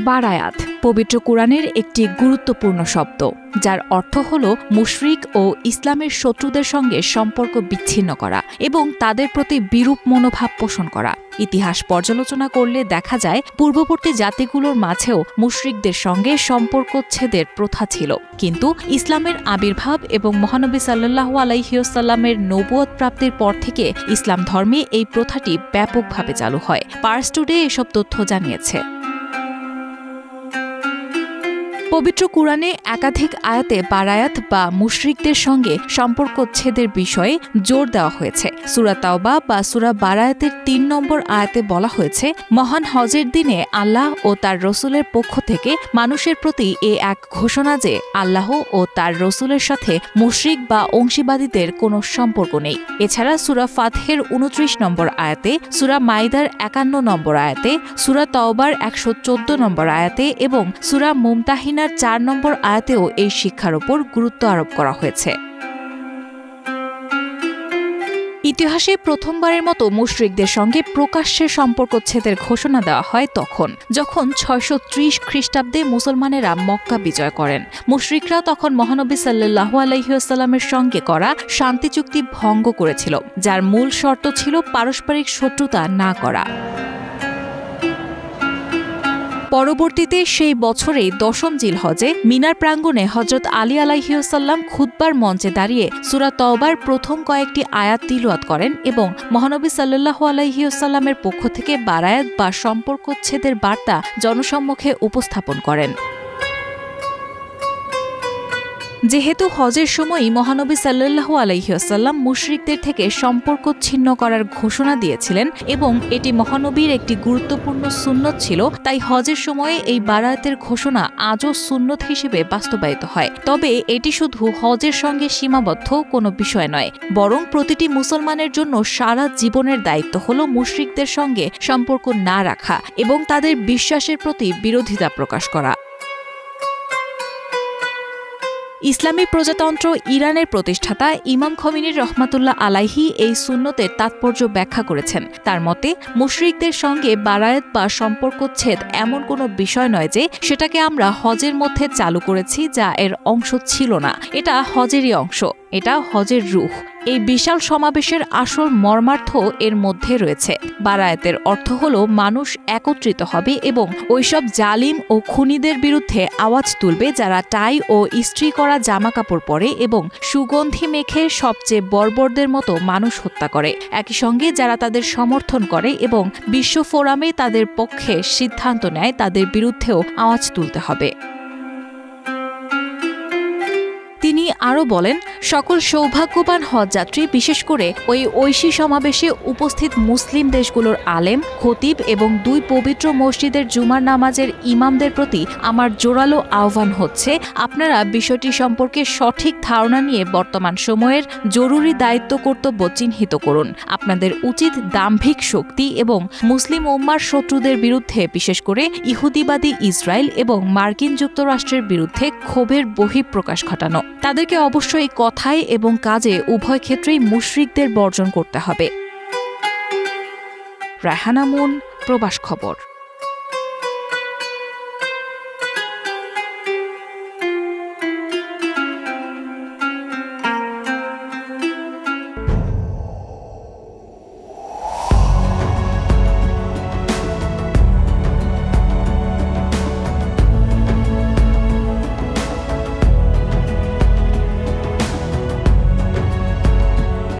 বারায়াত পবিত্র কুরআনের একটি গুরুত্বপূর্ণ শব্দ, যার অর্থ হল মুশরিক ও ইসলামের শত্রুদের সঙ্গে সম্পর্ক বিচ্ছিন্ন করা এবং তাদের প্রতি বিরূপ মনোভাব পোষণ করা। ইতিহাস পর্যালোচনা করলে দেখা যায় পূর্ববর্তী জাতিগুলোর মাঝেও মুশরিকদের সঙ্গে সম্পর্কচ্ছেদের প্রথা ছিল, কিন্তু ইসলামের আবির্ভাব এবং মহানবী সাল্লাল্লাহু আলাইহি ওয়াসাল্লামের নবুয়ত প্রাপ্তির পর থেকে ইসলাম ধর্মে এই প্রথাটি ব্যাপকভাবে চালু হয়। পার্স টুডে এসব তথ্য জানিয়েছে। পবিত্র কুরআনে একাধিক আয়াতে বারায়াত বা মুশরিকদের সঙ্গে সম্পর্কচ্ছেদের বিষয়ে জোর দেওয়া হয়েছে। সূরা তাওবা বা সূরা বারায়াতের ৩ নম্বর আয়াতে বলা হয়েছে, মহান হজের দিনে আল্লাহ ও তার রসুলের পক্ষ থেকে মানুষের প্রতি এ এক ঘোষণা যে আল্লাহ ও তার রসুলের সাথে মুশরিক বা অংশীবাদীদের কোনো সম্পর্ক নেই। এছাড়া সূরা ফাতহের ২৯ নম্বর আয়াতে, সূরা মাইদার ৫১ নম্বর আয়াতে, সূরা তাওবার ১১৪ নম্বর আয়াতে এবং সূরা মুমতাহিনার ৪ নম্বর আয়াতেও এই শিক্ষার উপর গুরুত্ব আরোপ করা হয়েছে। ইতিহাসে প্রথমবারের মতো মুশরিকদের সঙ্গে প্রকাশ্যে সম্পর্কচ্ছেদের ঘোষণা দেওয়া হয় যখন ৬৩০ খ্রিস্টাব্দে মুসলমানেরা মক্কা বিজয় করেন। মুশরিকরা তখন মহানবী সাল্লাল্লাহু আলাইহি ওয়াসাল্লামের সঙ্গে করা শান্তি চুক্তি ভঙ্গ করেছিল, যার মূল শর্ত ছিল পারস্পরিক শত্রুতা না করা। পরবর্তীতে সেই বছরেই ১০ম জিলহজে মিনার প্রাঙ্গণে হযরত আলী আলাইহি ওয়াসাল্লাম খুতবার মঞ্চে দাঁড়িয়ে সূরা তাওবার প্রথম কয়েকটি আয়াত তিলাওয়াত করেন এবং মহানবী সাল্লাল্লাহু আলাইহি ওয়াসাল্লামের পক্ষ থেকে বারায়াত বা সম্পর্কচ্ছেদের বার্তা জনসম্মুখে উপস্থাপন করেন। যেহেতু হজের সময়ই মহানবী সাল্লাল্লাহু আলাইহি ওয়াসাল্লাম মুশরিকদের থেকে সম্পর্ক ছিন্ন করার ঘোষণা দিয়েছিলেন এবং এটি মহানবীর একটি গুরুত্বপূর্ণ সুন্নত ছিল, তাই হজের সময়ে এই বারায়াতের ঘোষণা আজও সুন্নত হিসেবে বাস্তবায়িত হয়। তবে এটি শুধু হজের সঙ্গে সীমাবদ্ধ কোনো বিষয় নয়, বরং প্রতিটি মুসলমানের জন্য সারা জীবনের দায়িত্ব হল মুশরিকদের সঙ্গে সম্পর্ক না রাখা এবং তাদের বিশ্বাসের প্রতি বিরোধিতা প্রকাশ করা। ইসলামী প্রজাতন্ত্র ইরানের প্রতিষ্ঠাতা ইমাম খমিনী রহমাতুল্লাহ আলাইহি এই সুন্নতের তাৎপর্য ব্যাখ্যা করেছেন। তার মতে, মুশরিকদের সঙ্গে বারায়াত বা সম্পর্কচ্ছেদ এমন কোনো বিষয় নয় যে সেটাকে আমরা হজের মধ্যে চালু করেছি যা এর অংশ ছিল না। এটা হজেরই অংশ, এটা হজের রূহ। এই বিশাল সমাবেশের আসল মর্মার্থ এর মধ্যে রয়েছে। বারায়াতের অর্থ হল মানুষ একত্রিত হবে এবং ওইসব জালিম ও খুনিদের বিরুদ্ধে আওয়াজ তুলবে যারা টাই ও ইস্ত্রি করা জামা কাপড় পরে এবং সুগন্ধি মেখে সবচেয়ে বর্বরদের মতো মানুষ হত্যা করে, একই সঙ্গে যারা তাদের সমর্থন করে এবং বিশ্ব ফোরামে তাদের পক্ষে সিদ্ধান্ত নেয় তাদের বিরুদ্ধেও আওয়াজ তুলতে হবে। তিনি আরও বলেন, সকল সৌভাগ্যবান হজযাত্রী, বিশেষ করে ওই ঐশী সমাবেশে উপস্থিত মুসলিম দেশগুলোর আলেম, খতিব এবং ২ পবিত্র মসজিদের জুমার নামাজের ইমামদের প্রতি আমার জোরালো আহ্বান হচ্ছে, আপনারা বিষয়টি সম্পর্কে সঠিক ধারণা নিয়ে বর্তমান সময়ের জরুরি দায়িত্ব কর্তব্য চিহ্নিত করুন। আপনাদের উচিত দাম্ভিক শক্তি এবং মুসলিম উম্মার শত্রুদের বিরুদ্ধে, বিশেষ করে ইহুদিবাদী ইসরায়েল এবং মার্কিন যুক্তরাষ্ট্রের বিরুদ্ধে ক্ষোভের বহিঃপ্রকাশ ঘটানো। তাদেরকে অবশ্যই কথায় এবং কাজে উভয় ক্ষেত্রেই মুশরিকদের বর্জন করতে হবে। রায়হানা মুন, প্রবাস খবর।